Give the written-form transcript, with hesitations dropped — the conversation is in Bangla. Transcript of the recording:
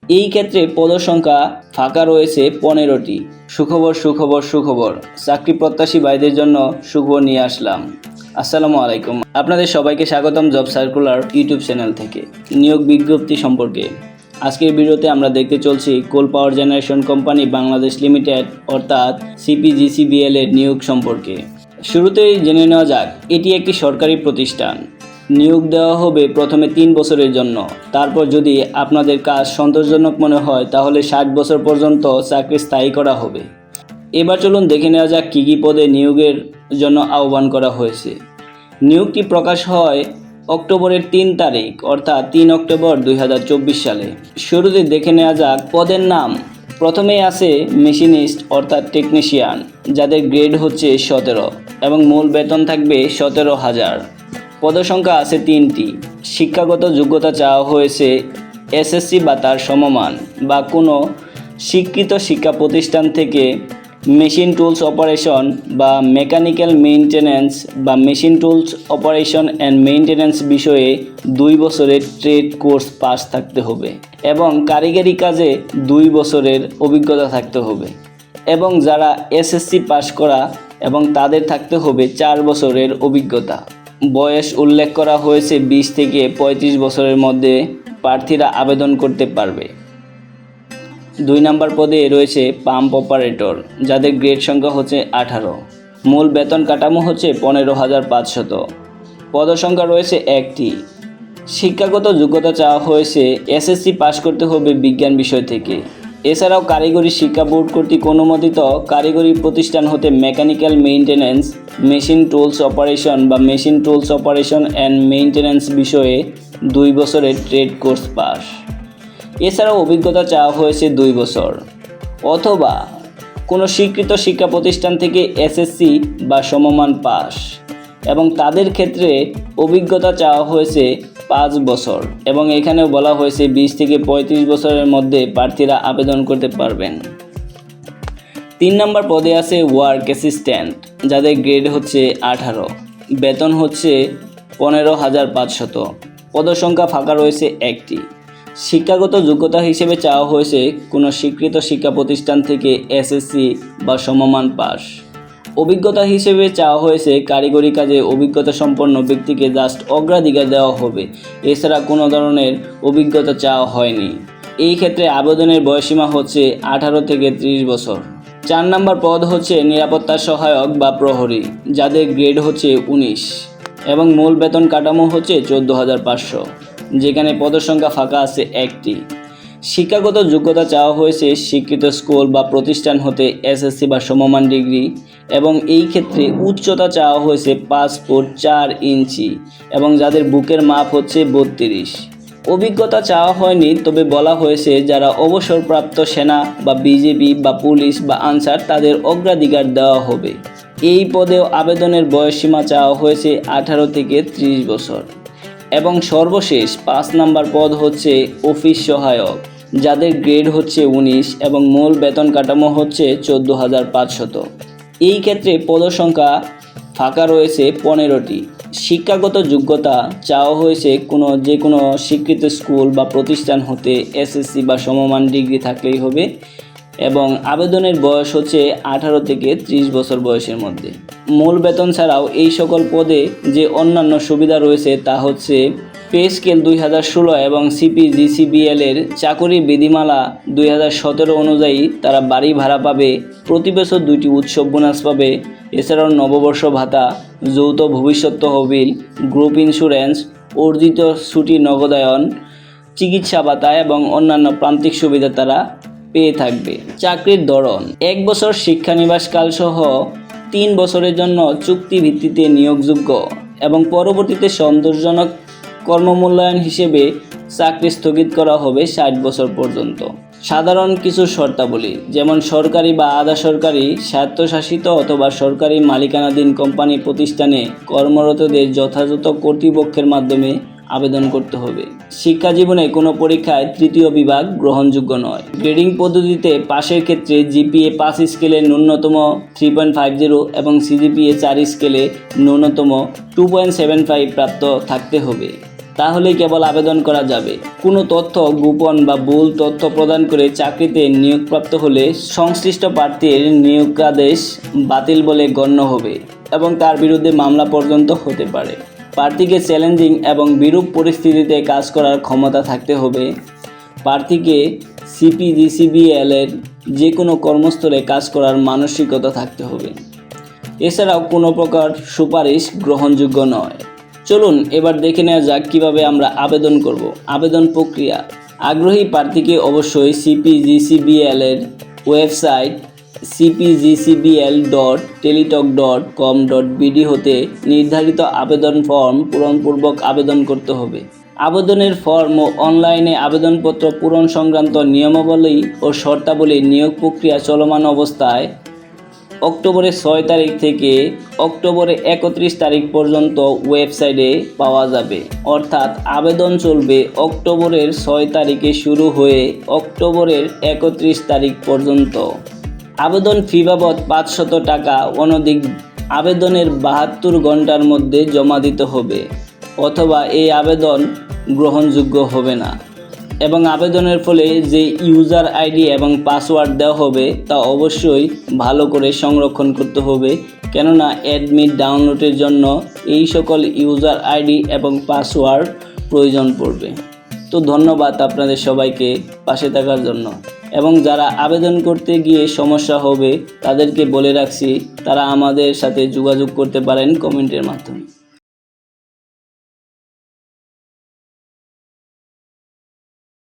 এই ক্ষেত্রে পদসংখ্যা ফাঁকা রয়েছে 15টি। সুখবর, চাকরি প্রত্যাশী ভাইদের জন্য সুখবর নিয়ে আসলাম। আসসালামু আলাইকুম, আপনাদের সবাইকে স্বাগতম জব সার্কুলার ইউটিউব চ্যানেল থেকে নিয়োগ বিজ্ঞপ্তি সম্পর্কে। আজকের ভিডিওতে আমরা দেখতে চলছি coal power generation company Bangladesh limited অর্থাৎ সিপিজিসিবিএল এর নিয়োগ সম্পর্কে। শুরুতেই জেনে নেওয়া যাক, এটি একটি সরকারি প্রতিষ্ঠান। নিয়োগ দেওয়া হবে প্রথমে 3 বছরের জন্য। তারপর যদি আপনাদের কাজ সন্তোষজনক মনে হয় তাহলে 60 বছর পর্যন্ত চাকরি স্থায়ী করা হবে। এবার চলুন দেখে নেওয়া যাক কী কী পদে নিয়োগের জন্য আহ্বান করা হয়েছে। নিয়োগটি প্রকাশ হয় অক্টোবরের 3 তারিখ অর্থাৎ 3 অক্টোবর 2024 সালে। শুরুতে দেখে নেওয়া যাক পদের নাম। প্রথমেই আছে মেশিনিস্ট অর্থাৎ টেকনিশিয়ান, যাদের গ্রেড হচ্ছে 17 এবং মূল বেতন থাকবে 17,000। পদসংখ্যা আছে 3টি। শিক্ষাগত যোগ্যতা চাওয়া হয়েছে এসএসসি বা তার সমমান বা কোনো স্বীকৃত শিক্ষা প্রতিষ্ঠান থেকে মেশিন টুলস অপারেশন বা মেকানিক্যাল মেইনটেন্যান্স বা machine tools operation and maintenance বিষয়ে 2 বছরের ট্রেড কোর্স পাস থাকতে হবে এবং কারিগরি কাজে 2 বছরের অভিজ্ঞতা থাকতে হবে এবং যারা এসএসসি পাস করা এবং তাদের থাকতে হবে 4 বছরের অভিজ্ঞতা। বয়স উল্লেখ করা হয়েছে 20 থেকে 35 বছরের মধ্যে প্রার্থীরা আবেদন করতে পারবে। 2 নম্বর পদে রয়েছে পাম্প অপারেটর, যাদের গ্রেড সংখ্যা হচ্ছে 18। মূল বেতন কাঠামো হচ্ছে 15,500। পদসংখ্যা রয়েছে 1টি। শিক্ষাগত যোগ্যতা চাওয়া হয়েছে এসএসসি পাস করতে হবে বিজ্ঞান বিষয় থেকে। এছাড়াও কারিগরি শিক্ষা বোর্ড কর্তৃক অনুমোদিত কারিগরি প্রতিষ্ঠান হতে mechanical maintenance, machine tools operation বা machine tools operation and maintenance বিষয়ে 2 বছরের ট্রেড কোর্স পাস। এছাড়াও অভিজ্ঞতা চাওয়া হয়েছে 2 বছর অথবা কোনো স্বীকৃত শিক্ষা প্রতিষ্ঠান থেকে এসএসসি বা সমমান পাস এবং তাদের ক্ষেত্রে অভিজ্ঞতা চাওয়া হয়েছে 5 বছর এবং এখানেও বলা হয়েছে 20 থেকে 35 বছরের মধ্যে প্রার্থীরা আবেদন করতে পারবেন। 3 নম্বর পদে আছে ওয়ার্ক অ্যাসিস্ট্যান্ট, যাদের গ্রেড হচ্ছে 18। বেতন হচ্ছে 15,500। পদসংখ্যা ফাঁকা রয়েছে 1টি। শিক্ষাগত যোগ্যতা হিসেবে চাওয়া হয়েছে কোনো স্বীকৃত শিক্ষা প্রতিষ্ঠান থেকে এসএসসি বা সমমান পাস। অভিজ্ঞতা হিসেবে চাওয়া হয়েছে কারিগরি কাজে অভিজ্ঞতা সম্পন্ন ব্যক্তিকে জাস্ট অগ্রাধিকার দেওয়া হবে, এছাড়া কোনো ধরনের অভিজ্ঞতা চাওয়া হয়নি। এই ক্ষেত্রে আবেদনের বয়সীমা হচ্ছে 18 থেকে 30 বছর। 4 নম্বর পদ হচ্ছে নিরাপত্তা সহায়ক বা প্রহরী, যাদের গ্রেড হচ্ছে 19 এবং মূল বেতন কাঠামো হচ্ছে 14,500, যেখানে পদসংখ্যা ফাঁকা আছে 1টি। শিক্ষাগত যোগ্যতা চাওয়া হয়েছে স্বীকৃত স্কুল বা প্রতিষ্ঠান হতে এসএসসি বা সমমান ডিগ্রি এবং এই ক্ষেত্রে উচ্চতা চাওয়া হয়েছে 5 ফুট 4 ইঞ্চি এবং যাদের বুকের মাপ হচ্ছে 32। অভিজ্ঞতা চাওয়া হয়নি, তবে বলা হয়েছে যারা অবসরপ্রাপ্ত সেনা বা বিজেপি বা পুলিশ বা আনসার তাদের অগ্রাধিকার দেওয়া হবে। এই পদেও আবেদনের বয়সসীমা চাওয়া হয়েছে 18 থেকে 30 বছর। এবং সর্বশেষ 5 নম্বর পদ হচ্ছে অফিস সহায়ক, যাদের গ্রেড হচ্ছে 19 এবং মূল বেতন কাঠামো হচ্ছে 14,500। এই ক্ষেত্রে পদসংখ্যা ফাঁকা রয়েছে 15টি। শিক্ষাগত যোগ্যতা চাওয়া হয়েছে যে কোনো স্বীকৃত স্কুল বা প্রতিষ্ঠান হতে এসএসসি বা সমমান ডিগ্রি থাকলেই হবে এবং আবেদনের বয়স হচ্ছে 18 থেকে 30 বছর বয়সের মধ্যে। মূল বেতন ছাড়াও এই সকল পদে যে অন্যান্য সুবিধা রয়েছে তা হচ্ছে পে স্কেল 2016 এবং সিপিজিসিবিএল এর চাকরি বিধিমালা 2017 অনুযায়ী তারা বাড়ি ভাড়া পাবে, প্রতি বছর 2টি উৎসব বোনাস পাবে, এছাড়াও নববর্ষ ভাতা, যৌথ ভবিষ্যৎ তহবিল, গ্রুপ ইন্স্যুরেন্স, অর্জিত ছুটি নগদায়ন, চিকিৎসা ভাতা এবং অন্যান্য প্রান্তিক সুবিধা তারা পেয়ে থাকবে। চাকরির ধরন 1 বছর শিক্ষানিবাসকাল সহ 3 বছরের জন্য চুক্তি ভিত্তিতে নিয়োগযোগ্য এবং পরবর্তীতে সন্তোষজনক কর্মমূল্যায়ন হিসেবে চাকরি স্থগিত করা হবে 60 বছর পর্যন্ত। সাধারণ কিছু শর্তাবলী, যেমন সরকারি বা আধা সরকারি, স্বায়ত্তশাসিত অথবা সরকারি মালিকানাধীন কোম্পানি প্রতিষ্ঠানে কর্মরতদের যথাযথ কর্তৃপক্ষের মাধ্যমে আবেদন করতে হবে। শিক্ষা জীবনে কোনো পরীক্ষায় 3য় বিভাগ গ্রহণযোগ্য নয়। গ্রেডিং পদ্ধতিতে পাশের ক্ষেত্রে জিপিএ 5 স্কেলে ন্যূনতম 3.50 এবং সিজিপিএ 4 স্কেলে ন্যূনতম 2.75 প্রাপ্ত থাকতে হবে। তাহলেই কেবল আবেদন করা যাবে। কোনো তথ্য গোপন বা ভুল তথ্য প্রদান করে চাকরিতে নিয়োগপ্রাপ্ত হলে সংশ্লিষ্ট প্রার্থীর নিয়োগাদেশ বাতিল বলে গণ্য হবে এবং তার বিরুদ্ধে মামলা পর্যন্ত হতে পারে। প্রার্থীকে চ্যালেঞ্জিং এবং বিরূপ পরিস্থিতিতে কাজ করার ক্ষমতা থাকতে হবে। প্রার্থীকে CPGCBL এর যে কোনো কর্মস্থলে কাজ করার মানসিকতা থাকতে হবে। এছাড়াও কোনো প্রকার সুপারিশ গ্রহণযোগ্য নয়। চলুন এবার দেখে নেওয়া যাক কীভাবে আমরা আবেদন করব। আবেদন প্রক্রিয়া। আগ্রহী প্রার্থীকে অবশ্যই CPGCBL এর ওয়েবসাইট cpgcbl.teletalk.com.bd হতে নির্ধারিত আবেদন ফর্ম পূরণপূর্বক আবেদন করতে হবে। আবেদনের ফর্ম ও অনলাইনে আবেদনপত্র পূরণ সংক্রান্ত নিয়মাবলী ও শর্তাবলী নিয়োগ প্রক্রিয়া চলমান অবস্থায় অক্টোবরের 6 তারিখ থেকে অক্টোবরের 31 তারিখ পর্যন্ত ওয়েবসাইটে পাওয়া যাবে। অর্থাৎ আবেদন চলবে অক্টোবরের 6 তারিখে শুরু হয়ে অক্টোবরের 31 তারিখ পর্যন্ত। আবেদন ফি বাবদ 500 টাকা অনধিক আবেদনের 72 ঘন্টার মধ্যে জমা দিতে হবে, অথবা এই আবেদন গ্রহণযোগ্য হবে না। এবং আবেদনের ফলে যে ইউজার আইডি এবং পাসওয়ার্ড দেওয়া হবে তা অবশ্যই ভালো করে সংরক্ষণ করতে হবে, কেননা অ্যাডমিট ডাউনলোডের জন্য এই সকল ইউজার আইডি এবং পাসওয়ার্ড প্রয়োজন পড়বে। তো ধন্যবাদ আপনাদের সবাইকে পাশে থাকার জন্য। এবং যারা আবেদন করতে গিয়ে সমস্যা হবে তাদেরকে বলে রাখছি, তারা আমাদের সাথে যোগাযোগ করতে পারেন কমেন্টের মাধ্যমে।